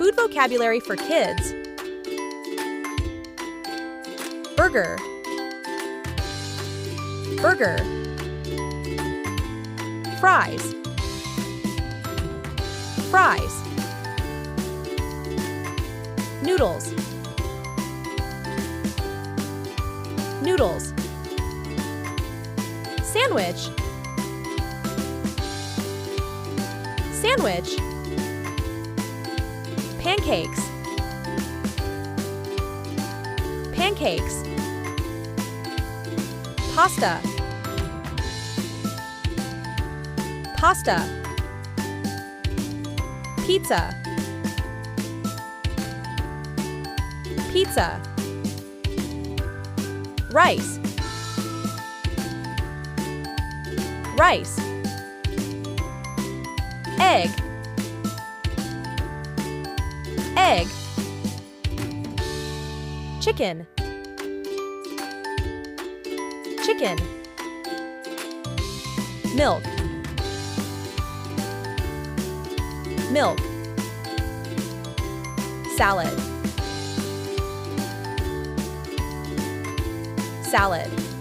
Food vocabulary for kids. Burger. Burger. Fries. Fries. Noodles. Noodles. Sandwich. Sandwich. Pancakes. Pancakes. Pasta. Pasta. Pizza. Pizza. Rice. Rice. Egg. Egg. Chicken. Chicken. Milk. Milk. Salad. Salad.